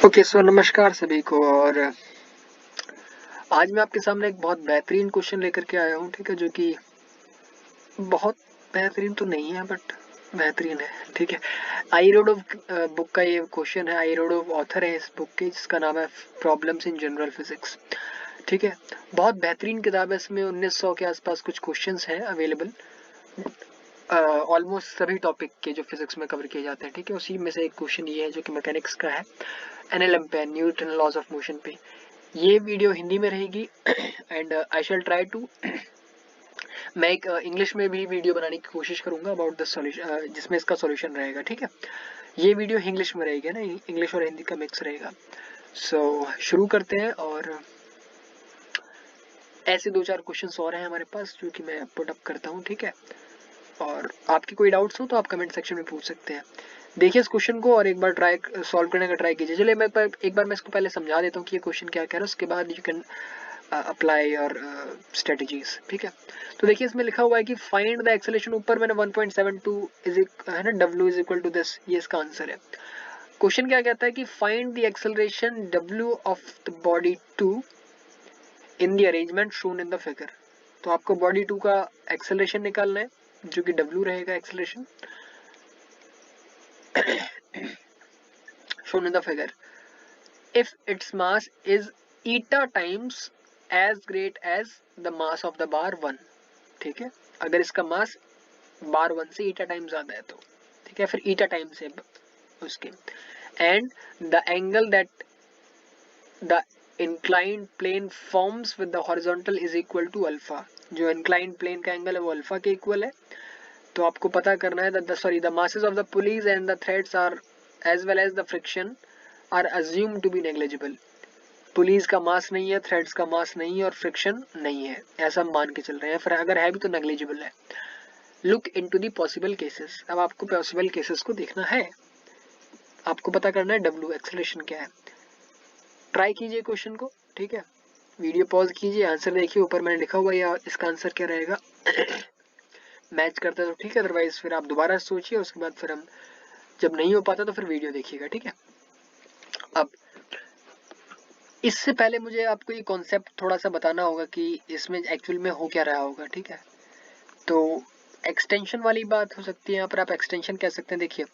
Okay so नमस्कार सभी को। और आज मैं आपके सामने एक बहुत बेहतरीन क्वेश्चन लेकर के आया हूँ, ठीक है, जो कि बहुत बेहतरीन तो नहीं है बट बेहतरीन है, ठीक है। आई रोड ऑफ बुक का ये क्वेश्चन है। आई रोड ऑफ ऑथर है इस बुक के, जिसका नाम है प्रॉब्लम्स इन जनरल फिजिक्स, ठीक है। बहुत बेहतरीन किताब है। इसमें 1900 के आसपास कुछ क्वेश्चंस हैं अवेलेबल, ऑलमोस्ट सभी टॉपिक के जो फिजिक्स में कवर किए जाते हैं, ठीक है। उसी में से एक क्वेश्चन ये है जो कि मैकेनिक्स का है, एनएलएम पे, न्यूटन लॉज ऑफ मोशन पे। ये वीडियो हिंदी में रहेगी and I shall try to, मैं एक इंग्लिश में भी वीडियो बनाने की कोशिश करूंगा अबाउट द सॉल्यूशन, जिसमें इसका सॉल्यूशन रहेगा, ठीक है। ये वीडियो इंग्लिश में रहेगी ना, इंग्लिश और हिंदी का मिक्स रहेगा। सो शुरू करते हैं। और ऐसे दो चार क्वेश्चंस और हैं हमारे पास जो कि मैं पुट अप करता हूँ, ठीक है। और आपकी कोई डाउट्स हो तो आप कमेंट सेक्शन में पूछ सकते हैं। देखिए इस क्वेश्चन को और एक बार ट्राई सॉल्व करने का ट्राई कीजिए। चलिए मैं एक बार मैं इसको पहले समझा देता हूँ कि ये क्वेश्चन क्या कह रहा है, उसके बाद यू कैन अप्लाई और स्ट्रेटजीज, ठीक है। तो देखिए इसमें लिखा हुआ है कि फाइंड द एक्सेलरेशन, ऊपर मैंने 1.72 है ना, W is equal to this, ये इसका आंसर है। क्वेश्चन क्या कहता है कि find the acceleration W of the body 2 in the arrangement shown in the figure. तो आपको बॉडी 2 का एक्सेलरेशन निकालना है, जो कि W रहेगा acceleration shown in the figure if its mass is eta times as great as the mass of the bar 1, ठीक है। अगर इसका मास बार 1 से ईटा टाइम ज्यादा है तो, ठीक है, फिर ईटा टाइम से उसके, and the angle that the inclined plane forms with the horizontal is equal to alpha. जो इंक्लाइंड प्लेन का एंगल है वो अल्फा के इक्वल है। तो आपको पता करना है the masses of the pulleys and the threads are as well as the friction are assumed to be negligible। Pulleys का मास नहीं है, थ्रेड्स का मास नहीं है और फ्रिक्शन नहीं है, ऐसा हम मान के चल रहे हैं। फिर अगर है भी तो नेग्लिजिबल है। Look into the possible cases. अब आपको पॉसिबल केसेस को देखना है, आपको पता करना है डब्ल्यू एक्सेलरेशन क्या है। ट्राई कीजिए क्वेश्चन को, ठीक है। वीडियो पॉज कीजिए, आंसर देखिए, ऊपर मैंने लिखा हुआ है इसका आंसर क्या रहेगा। मैच करता है तो ठीक है, अदरवाइज फिर आप दोबारा सोचिए, उसके बाद फिर हम, जब नहीं हो पाता तो फिर वीडियो देखिएगा, ठीक है। अब इससे पहले मुझे आपको ये कॉन्सेप्ट थोड़ा सा बताना होगा कि इसमें एक्चुअल में हो क्या रहा होगा, ठीक है। तो एक्सटेंशन वाली बात हो सकती है, यहाँ पर आप एक्सटेंशन कह सकते हैं। देखिए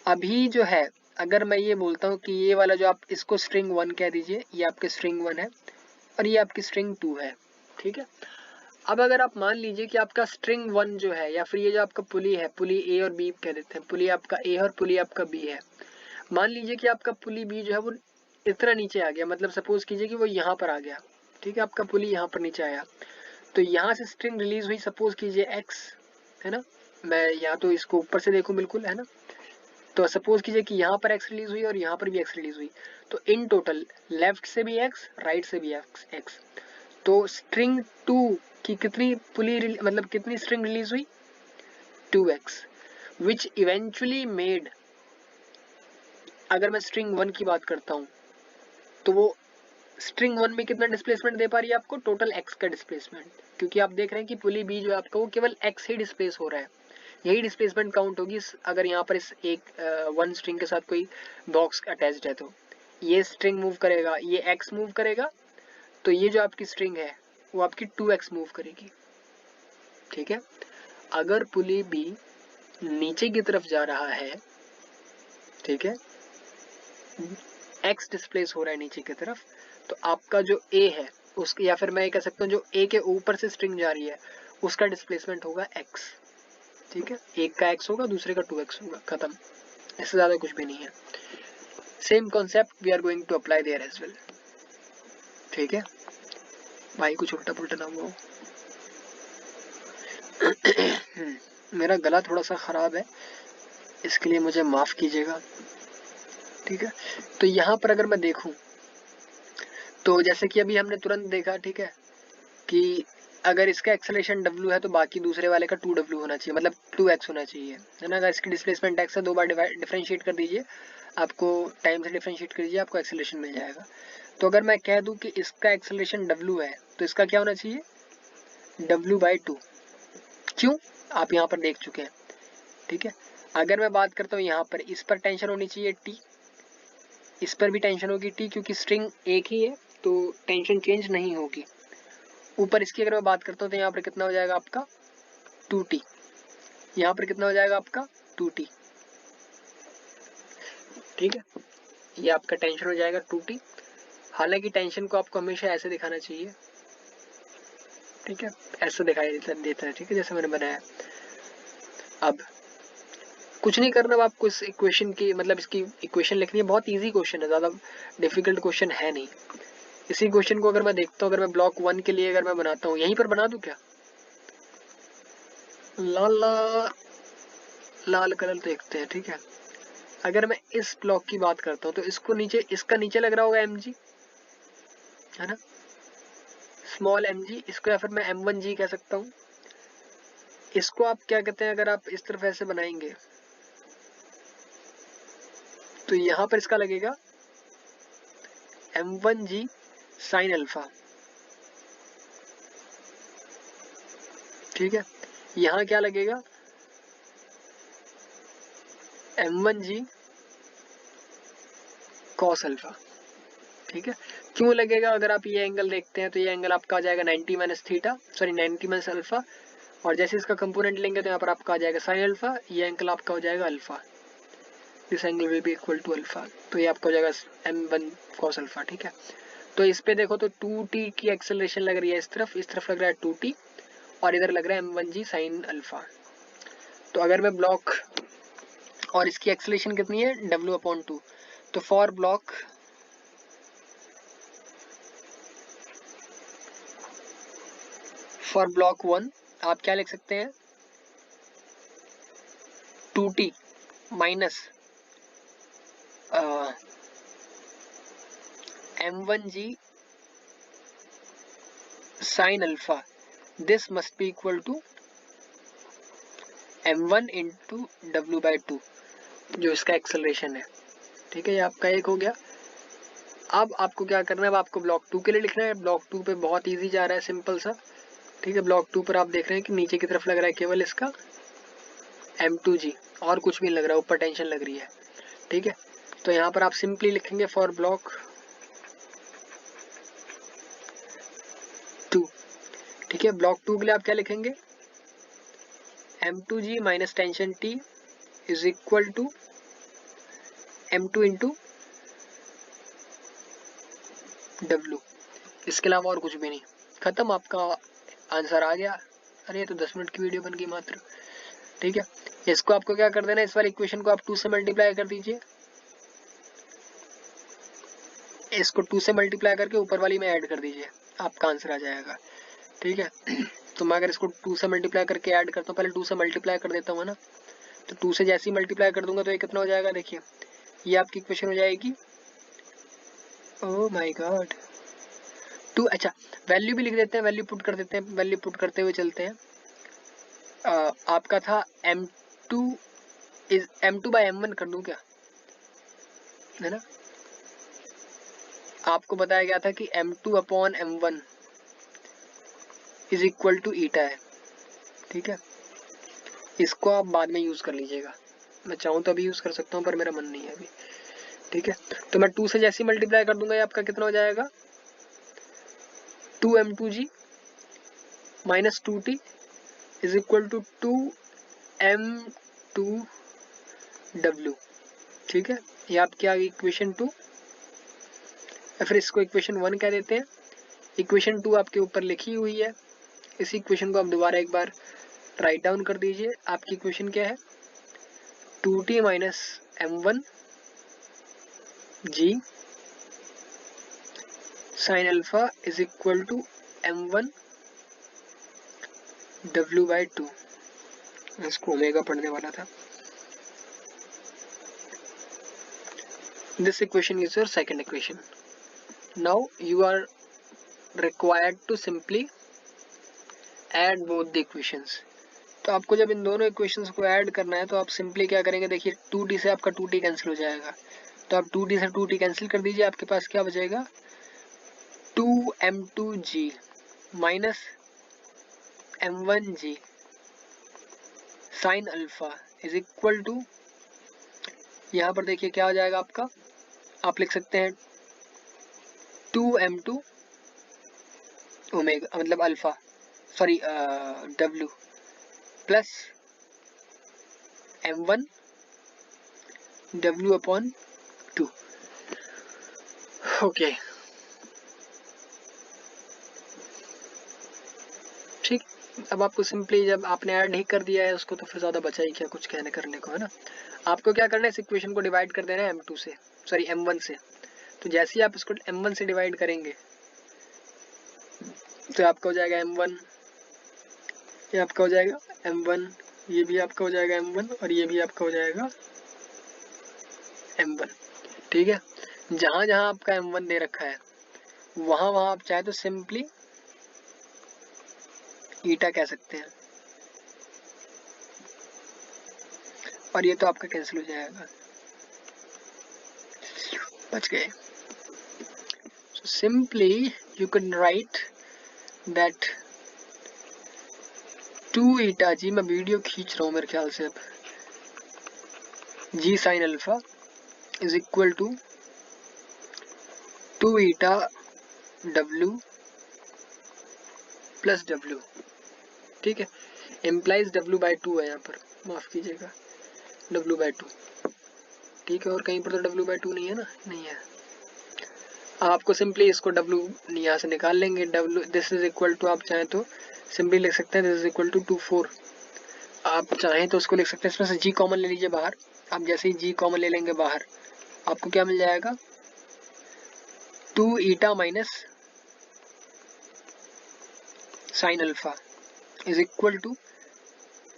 अभी जो है, अगर मैं ये बोलता हूँ कि ये वाला जो आप इसको स्ट्रिंग 1 कह दीजिए, ये आपके स्ट्रिंग 1 है और ये आपकी स्ट्रिंग 2 है, ठीक है। अब अगर आप मान लीजिए कि आपका स्ट्रिंग 1 जो है, या फिर ये जो आपका पुली है, पुली ए और बी कह देते हैं, पुली आपका ए और पुली आपका बी है। मान लीजिए कि आपका पुली बी जो है वो इतना नीचे आ गया, मतलब सपोज कीजिए कि वो यहाँ पर आ गया, ठीक है, आपका पुली यहाँ पर नीचे आया। तो यहाँ से स्ट्रिंग रिलीज हुई, सपोज कीजिए एक्स, है ना। मैं यहाँ तो इसको ऊपर से देखूं, बिल्कुल, है ना। तो सपोज कीजिए कि यहाँ पर एक्स रिलीज हुई और यहाँ पर भी एक्स रिलीज हुई। तो इन टोटल लेफ्ट से भी एक्स, राइट से भी एक्स। तो स्ट्रिंग 2 की कितनी पुली, मतलब कितनी स्ट्रिंग रिलीज हुई, 2x, विच इवेंचुअली मेड, अगर मैं स्ट्रिंग 1 की बात करता हूँ तो वो स्ट्रिंग 1 में कितना डिस्प्लेसमेंट दे पा रही है आपको, टोटल x का डिस्प्लेसमेंट। क्योंकि आप देख रहे हैं कि पुली बी जो है आपका वो केवल x ही डिस्प्लेस हो रहा है, यही डिस्प्लेसमेंट काउंट होगी अगर यहाँ पर इस एक वन स्ट्रिंग के साथ कोई बॉक्स अटैच्ड है। तो ये स्ट्रिंग मूव करेगा, ये x मूव करेगा, तो ये जो आपकी स्ट्रिंग है वो आपकी 2x मूव करेगी, ठीक है। अगर पुली बी नीचे की तरफ जा रहा है, ठीक है, x डिस्प्लेस हो रहा है नीचे की तरफ, तो आपका जो a है उसके, या फिर मैं कह सकता हूँ जो a के ऊपर से स्ट्रिंग जा रही है उसका डिस्प्लेसमेंट होगा x, ठीक है। एक का x होगा, दूसरे का 2x होगा, खत्म, इससे ज्यादा कुछ भी नहीं है। Same concept we are going to apply there as well, ठीक है। भाई कुछ उल्टा पुल्टा ना हुआ हो। मेरा गला थोड़ा सा खराब है, इसके लिए मुझे माफ कीजिएगा, ठीक है। तो यहाँ पर अगर मैं देखूं तो जैसे कि अभी हमने तुरंत देखा, ठीक है, कि अगर इसका एक्सेलरेशन w है तो बाकी दूसरे वाले का 2w होना चाहिए, मतलब 2x होना चाहिए, है ना। अगर इसकी डिस्प्लेसमेंट x है, दो बार डिफरेंशिएट कर दीजिए, आपको टाइम से डिफरेंशिएट कर दीजिए, आपको एक्सेलरेशन मिल जाएगा। तो अगर मैं कह दूं कि इसका एक्सेलरेशन w है तो इसका क्या होना चाहिए, w/2। क्यों, आप यहाँ पर देख चुके हैं, ठीक है। अगर मैं बात करता हूँ यहाँ पर, इस पर टेंशन होनी चाहिए t, इस पर भी टेंशन होगी टी, क्योंकि स्ट्रिंग एक ही है तो टेंशन चेंज नहीं होगी। ऊपर इसकी अगर मैं बात करता हूँ तो यहाँ पर कितना हो जाएगा आपका 2t, यहाँ पर कितना हो जाएगा आपका 2t। ठीक है, ये आपका टेंशन हो जाएगा 2t। हालांकि टेंशन को आपको हमेशा ऐसे दिखाना चाहिए, ठीक है, ऐसे दिखाई देता है, ठीक है, जैसे मैंने बनाया। अब कुछ नहीं करना, अब आपको इस इक्वेशन की मतलब इसकी इक्वेशन लिखनी है। बहुत इजी क्वेश्चन है, ज़्यादा डिफिकल्ट क्वेश्चन है नहीं। इसी क्वेश्चन को अगर मैं देखता हूँ, अगर मैं ब्लॉक 1 के लिए अगर मैं बनाता हूँ, यहीं पर बना दूँ क्या? लाल कलर देखते हैं, ठीक है। अगर मैं इस ब्लॉक की बात करता हूँ तो इसको नीचे, इसका नीचे लग रहा होगा mg, है ना, स्मॉल mg, इसको या फिर मैं m1g कह सकता हूँ। इसको आप क्या कहते हैं, अगर आप इस तरफ ऐसे बनाएंगे तो यहां पर इसका लगेगा m1g साइन अल्फा, ठीक है। यहां क्या लगेगा m1g कॉस अल्फा, ठीक है। क्यों लगेगा? अगर आप ये एंगल देखते हैं तो ये एंगल आपका आ जाएगा 90 minus theta, sorry 90 minus alpha, और जैसे इसका कंपोनेंट लेंगे तो यहाँ पर आपका आ जाएगा साइन अल्फा, ये एंगल आपका हो जाएगा alpha, this angle will be equal to alpha, तो ये आपका हो जाएगा m1 कॉस अल्फा, ठीक है। तो इस पे देखो तो 2t की एक्सेलरेशन लग रही है इस तरफ लग रहा है 2t, और इधर लग रहा है m1g साइन अल्फा। तो अगर मैं ब्लॉक, और इसकी एक्सेलरेशन कितनी है w/2, तो फॉर ब्लॉक फॉर ब्लॉक 1 आप क्या लिख सकते हैं, 2t minus m1g sine alpha, this must be equal to m1 into w/2, जो इसका एक्सेलरेशन है, ठीक है। ये आपका एक हो गया। अब आपको क्या करना है, अब आपको ब्लॉक 2 के लिए लिखना है। ब्लॉक 2 पे बहुत इजी जा रहा है, सिंपल सा, ठीक है। ब्लॉक 2 पर आप देख रहे हैं कि नीचे की तरफ लग रहा है केवल इसका m2g, और कुछ भी लग रहा है, ऊपर टेंशन लग रही है, ठीक है। तो यहाँ पर आप सिंपली लिखेंगे फॉर ब्लॉक 2, ठीक है। ब्लॉक 2 के लिए आप क्या लिखेंगे, m2g minus tension t is equal to m2 into w, इसके अलावा और कुछ भी नहीं। खत्म, आपका आंसर आ गया। अरे ये तो 10 मिनट की वीडियो बन गई मात्र, ठीक है। इसको आपको क्या कर देना है, इस वाली इक्वेशन को आप 2 से मल्टीप्लाई कर दीजिए, इसको 2 से मल्टीप्लाई करके ऊपर वाली में ऐड कर दीजिए, आपका आंसर आ जाएगा, ठीक है। तो मैं अगर इसको 2 से मल्टीप्लाई करके ऐड करता हूँ, पहले 2 से मल्टीप्लाई कर देता हूँ ना, तो 2 से जैसे ही मल्टीप्लाई कर दूंगा तो ये कितना हो जाएगा, देखिए ये आपकी इक्वेशन हो जाएगी, ओह माय गॉड 2, अच्छा वैल्यू भी लिख देते हैं, वैल्यू पुट कर देते हैं, वैल्यू पुट करते हुए चलते हैं। आपका था m2 is m2 by m1 कर दूं क्या, है ना। आपको बताया गया था कि m2 upon m1 is equal to eta है, ठीक है। इसको आप बाद में यूज कर लीजिएगा, मैं चाहूँ तो अभी यूज कर सकता हूँ पर मेरा मन नहीं है अभी, ठीक है। तो मैं 2 से जैसे ही मल्टीप्लाई कर दूंगा, ये आपका कितना हो जाएगा 2m2g minus 2t is equal to 2m2w, ठीक है। ये आपकी आ गई इक्वेशन 2, या फिर इसको इक्वेशन 1 कह देते हैं। इक्वेशन 2 आपके ऊपर लिखी हुई है, इसी इक्वेशन को आप दोबारा एक बार राइट डाउन कर दीजिए। आपकी इक्वेशन क्या है, 2t minus m1 g sine alpha is equal to m1 w/2, इसको ओमेगा पढ़ने वाला था। This equation is your second equation. Now you are required to simply add both the equations. तो आपको जब इन दोनों इक्वेशंस को ऐड करना है तो आप सिंपली क्या करेंगे, देखिए 2t से आपका 2t कैंसिल हो जाएगा, तो आप 2t से 2t कैंसिल कर दीजिए, आपके पास क्या बचेगा 2m2g minus m1g sine alpha is equal to, यहाँ पर देखिए क्या हो जाएगा आपका आप लिख सकते हैं 2m2 ओमेगा मतलब alpha sorry w plus m1 w upon 2। Okay ठीक। अब आपको सिंपली जब आपने ऐड ही कर दिया है उसको तो फिर ज़्यादा बचा ही क्या कुछ कहने करने को, है ना। आपको क्या करना है, इस इक्वेशन को डिवाइड कर देना है m2 से, सॉरी m1 से। तो जैसे ही आप इसको m1 से डिवाइड करेंगे तो आपका हो जाएगा m1, ये आपका हो जाएगा m1, ये भी आपका हो जाएगा m1 और ये भी आपका हो जाएगा m1। ठीक है, जहाँ जहाँ आपका m1 दे रखा है वहाँ वहाँ आप चाहे तो सिंपली ईटा कह सकते हैं और ये तो आपका कैंसिल हो जाएगा, बच गए। So simply you can write that 2 ईटा जी, मैं वीडियो खींच रहा हूँ मेरे ख्याल से अब, G sine alpha is equal to 2 eta W plus W. ठीक है, इम्प्लाइज डब्ल्यू बाई 2 है यहाँ पर, माफ कीजिएगा डब्ल्यू बाई 2। ठीक है, और कहीं पर तो डब्ल्यू बाई 2 नहीं है ना, नहीं है। आपको सिंपली इसको डब्ल्यू यहाँ से निकाल लेंगे, W this is equal to, आप चाहें तो सिंपली लिख सकते हैं दिस इज इक्वल टू 2/4। आप चाहें तो उसको लिख सकते हैं, इसमें से जी कॉमन ले लीजिए बाहर। आप जैसे ही जी कॉमन ले लेंगे बाहर आपको क्या मिल जाएगा, 2 eta minus sine alpha is equal to,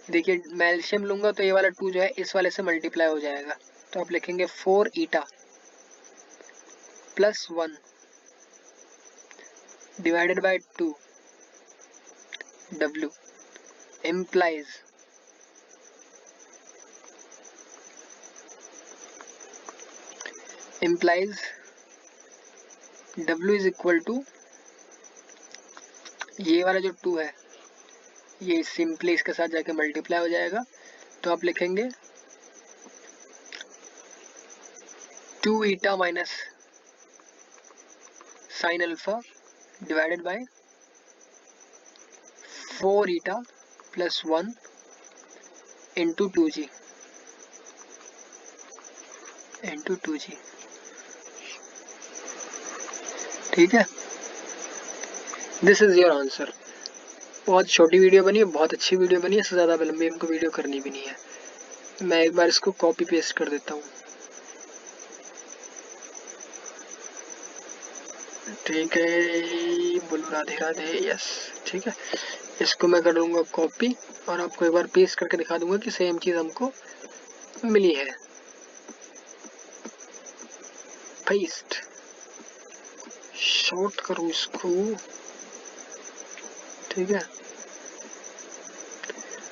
देखिए मैं एलसीएम लूंगा तो ये वाला 2 जो है इस वाले से मल्टीप्लाई हो जाएगा, तो आप लिखेंगे 4 eta plus 1 divided by 2 W implies w is equal to, ये वाला जो 2 है ये सिंपली इसके साथ जाके मल्टीप्लाई हो जाएगा, तो आप लिखेंगे 2 eta minus sine alpha divided by 4 eta plus 1 into 2g into 2g। ठीक है, दिस इज योर आंसर। बहुत छोटी वीडियो बनी है, बहुत अच्छी वीडियो बनी है, इससे ज़्यादा लंबी हमको वीडियो करनी भी नहीं है। मैं एक बार इसको कॉपी पेस्ट कर देता हूँ। ठीक है, बोलो राधे राधे, यस ठीक है। इसको मैं कर लूँगा कॉपी और आपको एक बार पेस्ट करके दिखा दूंगा कि सेम चीज़ हमको मिली है। पेस्ट, शॉर्ट करूँ इसको, ठीक है।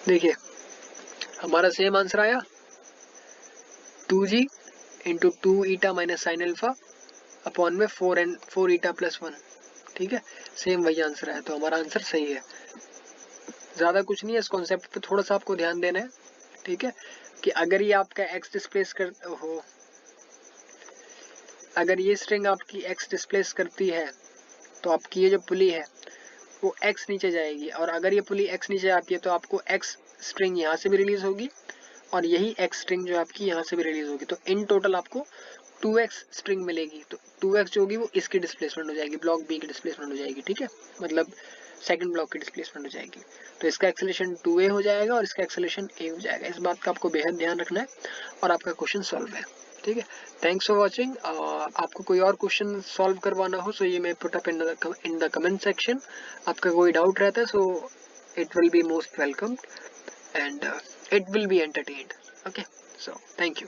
देखिए हमारा सेम आंसर आया 2g into 2 eta minus sine alpha upon में 4 ईटा प्लस 1। ठीक है, सेम वही आंसर है, तो हमारा आंसर सही है। ज़्यादा कुछ नहीं है, इस कॉन्सेप्ट पे थोड़ा सा आपको ध्यान देना है। ठीक है, कि अगर ये आपका x डिस्प्लेस कर हो, अगर ये स्ट्रिंग आपकी x डिस्प्लेस करती है तो आपकी ये जो पुली है वो x नीचे जाएगी, और अगर ये पुली x नीचे आती है तो आपको x स्ट्रिंग यहाँ से भी रिलीज होगी और यही x स्ट्रिंग जो आपकी यहाँ से भी रिलीज होगी, तो इन टोटल आपको 2x स्ट्रिंग मिलेगी। तो 2x जो होगी वो इसकी डिस्प्लेसमेंट हो जाएगी, ब्लॉक बी की डिस्प्लेसमेंट हो जाएगी। ठीक है, मतलब सेकंड ब्लॉक की डिस्प्लेसमेंट हो जाएगी, तो इसका एक्सेलेरेशन 2a हो जाएगा और इसका एक्सेलेरेशन a हो जाएगा। इस बात का आपको बेहद ध्यान रखना है और आपका क्वेश्चन सॉल्व है। ठीक है, थैंक्स फॉर वॉचिंग। आपको कोई और क्वेश्चन सॉल्व करवाना हो सो ये मैं put up in the comment section. आपका कोई डाउट रहता है so it will be most welcome and it will be entertained. Okay, so thank you.